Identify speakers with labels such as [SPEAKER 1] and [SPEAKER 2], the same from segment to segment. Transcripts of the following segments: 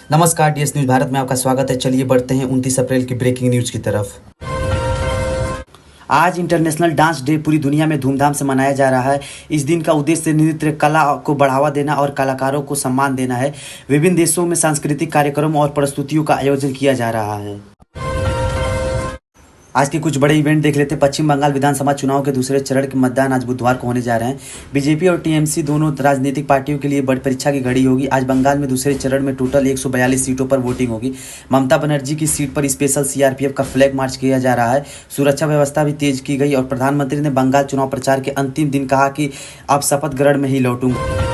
[SPEAKER 1] नमस्कार, DS news Bharat में आपका स्वागत है। चलिए बढ़ते हैं 29 अप्रैल की ब्रेकिंग न्यूज़ की तरफ। आज इंटरनेशनल डांस डे पूरी दुनिया में धूमधाम से मनाया जा रहा है। इस दिन का उद्देश्य नृत्य कला को बढ़ावा देना और कलाकारों को सम्मान देना है। विभिन्न देशों में सांस्कृतिक कार्यक्रम और प्रस्तुतियों का आयोजन किया जा रहा है। आज के कुछ बड़े इवेंट देख लेते हैं। पश्चिम बंगाल विधानसभा चुनाव के दूसरे चरण के मतदान आज बुधवार को होने जा रहे हैं। बीजेपी और टीएमसी दोनों राजनीतिक पार्टियों के लिए बड़ी परीक्षा की घड़ी होगी। आज बंगाल में दूसरे चरण में टोटल 142 सीटों पर वोटिंग होगी। ममता बनर्जी की सीट पर स्पेशल सीआरपीएफ का फ्लैग मार्च किया जा रहा है। सुरक्षा व्यवस्था भी तेज की गई और प्रधानमंत्री ने बंगाल चुनाव प्रचार के अंतिम दिन कहा कि अब शपथ ग्रहण में ही लौटूंगा।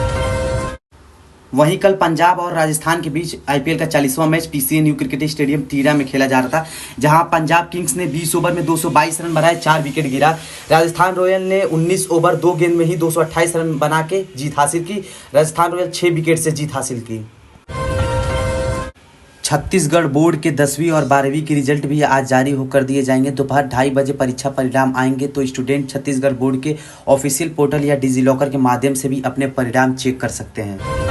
[SPEAKER 1] वहीं कल पंजाब और राजस्थान के बीच आईपीएल का 40वां match PCA new cricket stadium तीरा में खेला जा रहा था, जहां पंजाब किंग्स ने 20 ओवर में 222 रन बनाए, 4 विकेट गिरा। राजस्थान रॉयल ने 19 ओवर 2 गेंद में ही 228 रन बना के जीत हासिल की। राजस्थान रॉयल 6 विकेट से जीत हासिल की। छत्तीसगढ़ बोर्ड के 10वीं और 12वीं के रिजल्ट भी आज जारी होकर दिए जाएंगे। दोपहर 2:30 बजे परीक्षा परिणाम आएंगे, तो स्टूडेंट छत्तीसगढ़ बोर्ड के ऑफिशियल पोर्टल या डिजीलॉकर के माध्यम से भी अपने परिणाम चेक कर सकते हैं।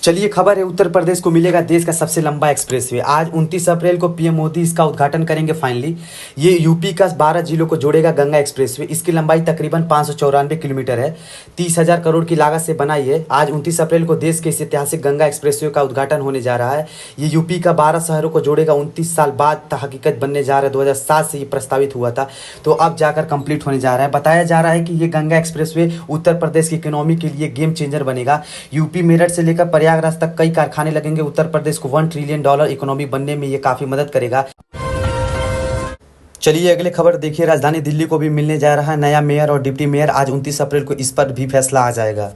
[SPEAKER 1] चलिए खबर है, उत्तर प्रदेश को मिलेगा देश का सबसे लंबा एक्सप्रेसवे। आज 29 अप्रैल को पीएम मोदी इसका उद्घाटन करेंगे फाइनली। ये यूपी का 12 जिलों को जोड़ेगा गंगा एक्सप्रेसवे। इसकी लंबाई तकरीबन 594 किलोमीटर है। 30,000 करोड़ की लागत से बना ये। आज 29 अप्रैल को देश के इस ऐतिहासिक गंगा एक्सप्रेसवे का उद्घाटन होने जा रहा है। ये यूपी का 12 शहरों को जोड़ेगा। 29 साल बाद हकीकत बनने जा रहा है। 2007 से ये प्रस्तावित हुआ था, तो अब जाकर कंप्लीट होने जा रहा है। बताया जा रहा है कि ये गंगा एक्सप्रेसवे उत्तर प्रदेश की इकोनॉमी के लिए गेम चेंजर बनेगा। यूपी मेरठ से लेकर प्रयागराज तक कई कारखाने लगेंगे। उत्तर प्रदेश को $1 ट्रिलियन इकोनॉमी बनने में ये काफी मदद करेगा। चलिए अगले खबर देखिए। राजधानी दिल्ली को भी मिलने जा रहा है नया मेयर और डिप्टी मेयर। आज 29 अप्रैल को इस पर भी फैसला आ जाएगा।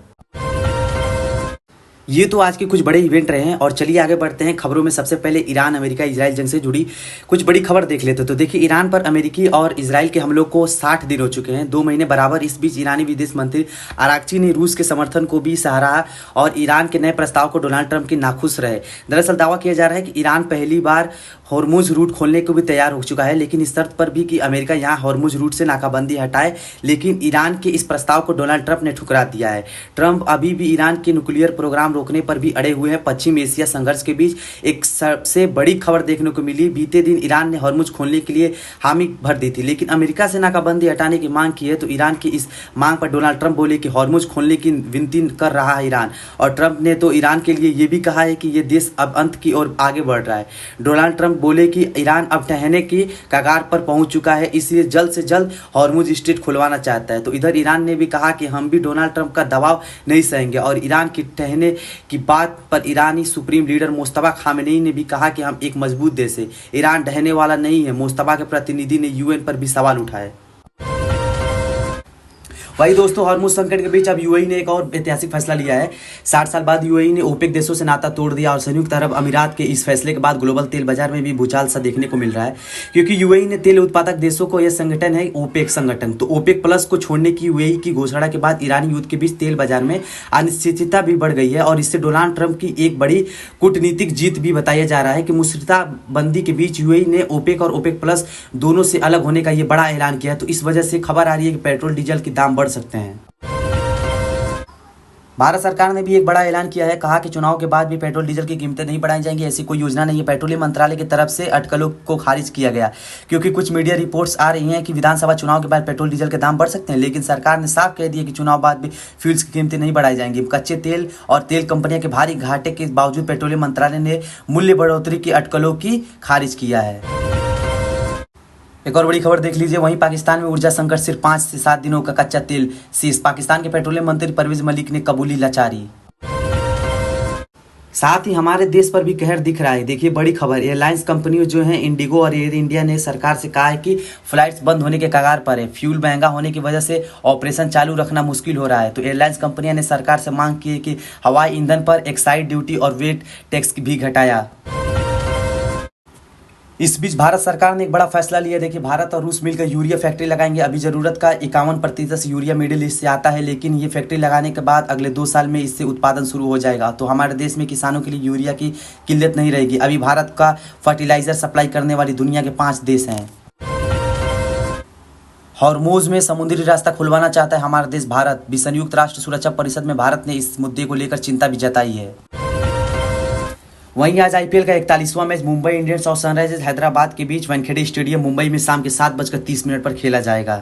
[SPEAKER 1] ये तो आज के कुछ बड़े इवेंट रहे हैं और चलिए आगे बढ़ते हैं खबरों में। सबसे पहले ईरान अमेरिका इजराइल जंग से जुड़ी कुछ बड़ी खबर देख लेते हैं। तो देखिए, ईरान पर अमेरिकी और इजराइल के हमलों को 60 दिन हो चुके हैं, 2 महीने बराबर। इस बीच ईरानी विदेश मंत्री आरागची ने रूस के समर्थन को भी सराहा और ईरान के नए प्रस्ताव को डोनाल्ड ट्रंप की नाखुश रहे। दरअसल दावा किया जा रहा है कि ईरान पहली बार हॉर्मुज रूट खोलने को भी तैयार हो चुका है, लेकिन इस शर्त पर भी कि अमेरिका यहाँ हॉर्मुज रूट से नाकाबंदी हटाए। लेकिन ईरान के इस प्रस्ताव को डोनाल्ड ट्रंप ने ठुकरा दिया है। ट्रंप अभी भी ईरान के न्यूक्लियर प्रोग्राम रोकने पर भी अड़े हुए हैं। पश्चिम एशिया संघर्ष के बीच एक सबसे बड़ी खबर देखने को मिली। बीते दिन ईरान ने हॉर्मुज खोलने के लिए हामी भर दी थी, लेकिन अमेरिका से नाकाबंदी हटाने की मांग की है। तो ईरान की इस मांग पर डोनाल्ड ट्रंप बोले कि हॉर्मुज खोलने की विनती कर रहा है ईरान। और ट्रंप ने तो ईरान के लिए ये भी कहा है कि ये देश अब अंत की ओर आगे बढ़ रहा है। डोनाल्ड ट्रंप बोले कि ईरान अब ठहरने की कगार पर पहुंच चुका है, इसलिए जल्द से जल्द हॉर्मुज स्ट्रेट खुलवाना चाहता है। तो इधर ईरान ने भी कहा कि हम भी डोनाल्ड ट्रंप का दबाव नहीं सहेंगे। और ईरान की ठहरने की बात पर ईरानी सुप्रीम लीडर मुस्तफा खामेनेई ने भी कहा कि हम एक मजबूत देश है, ईरान ढहने वाला नहीं है। मुस्तफा के प्रतिनिधि ने यूएन पर भी सवाल उठाए। वही दोस्तों, हॉर्मुज संकट के बीच अब यूएई ने एक और ऐतिहासिक फैसला लिया है। 60 साल बाद यूएई ने ओपेक देशों से नाता तोड़ दिया और संयुक्त अरब अमीरात के इस फैसले के बाद ग्लोबल तेल बाजार में भी भूचाल सा देखने को मिल रहा है, क्योंकि यूएई ने तेल उत्पादक देशों को, यह संगठन है ओपेक संगठन, तो ओपेक प्लस को छोड़ने की यूएई की घोषणा के बाद ईरानी युद्ध के बीच तेल बाजार में अनिश्चितता भी बढ़ गई है। और इससे डोनाल्ड ट्रंप की एक बड़ी कूटनीतिक जीत भी बताया जा रहा है कि मुश्तरका बंदी के बीच यूएई ने ओपेक और ओपेक प्लस दोनों से अलग होने का ये बड़ा ऐलान किया है। तो इस वजह से खबर आ रही है कि पेट्रोल डीजल के दाम बढ़ सकते हैं। भारत सरकार ने भी एक बड़ा ऐलान किया है, कहा कि चुनाव के बाद भी पेट्रोल डीजल की कीमतें नहीं बढ़ाई जाएंगी। ऐसी कोई योजना नहीं है। पेट्रोलियम मंत्रालय की तरफ से अटकलों को खारिज किया गया, क्योंकि कुछ मीडिया रिपोर्ट्स आ रही हैं कि विधानसभा चुनाव के बाद पेट्रोल डीजल के दाम बढ़ सकते हैं, लेकिन सरकार ने साफ कह दिया कि चुनाव बाद भी फ्यूल्स की कीमतें नहीं बढ़ाई जाएंगी। कच्चे तेल और तेल कंपनियों के भारी घाटे के बावजूद पेट्रोलियम मंत्रालय ने मूल्य बढ़ोतरी की अटकलों की खारिज किया है। एक और बड़ी खबर देख लीजिए। वहीं पाकिस्तान में ऊर्जा संकट, सिर्फ 5 से 7 दिनों का कच्चा तेल शेष। पाकिस्तान के पेट्रोलियम मंत्री परवेज मलिक ने कबूली लाचारी। साथ ही हमारे देश पर भी कहर दिख रहा है। देखिए बड़ी खबर, एयरलाइंस कंपनियों जो हैं इंडिगो और एयर इंडिया ने सरकार से कहा है कि फ्लाइट्स बंद होने के कगार पर है। फ्यूल महंगा होने की वजह से ऑपरेशन चालू रखना मुश्किल हो रहा है। तो एयरलाइंस कंपनियां ने सरकार से मांग की है कि हवाई ईंधन पर एक्साइज ड्यूटी और वेट टैक्स भी घटाया। इस बीच भारत सरकार ने एक बड़ा फैसला लिया। देखिए, भारत और रूस मिलकर यूरिया फैक्ट्री लगाएंगे। अभी जरूरत का 51% यूरिया मिडिल ईस्ट से आता है, लेकिन ये फैक्ट्री लगाने के बाद अगले 2 साल में इससे उत्पादन शुरू हो जाएगा। तो हमारे देश में किसानों के लिए यूरिया की किल्लत नहीं रहेगी। अभी भारत का फर्टिलाइजर सप्लाई करने वाली दुनिया के 5 देश हैं। हॉर्मुज में समुद्री रास्ता खुलवाना चाहता है हमारा देश भारत भी। संयुक्त राष्ट्र सुरक्षा परिषद में भारत ने इस मुद्दे को लेकर चिंता भी जताई है। वहीं आज आईपीएल का 41वां मैच मुंबई इंडियंस और सनराइजर्स हैदराबाद के बीच वानखेड़े स्टेडियम मुंबई में शाम के 7:30 पर खेला जाएगा।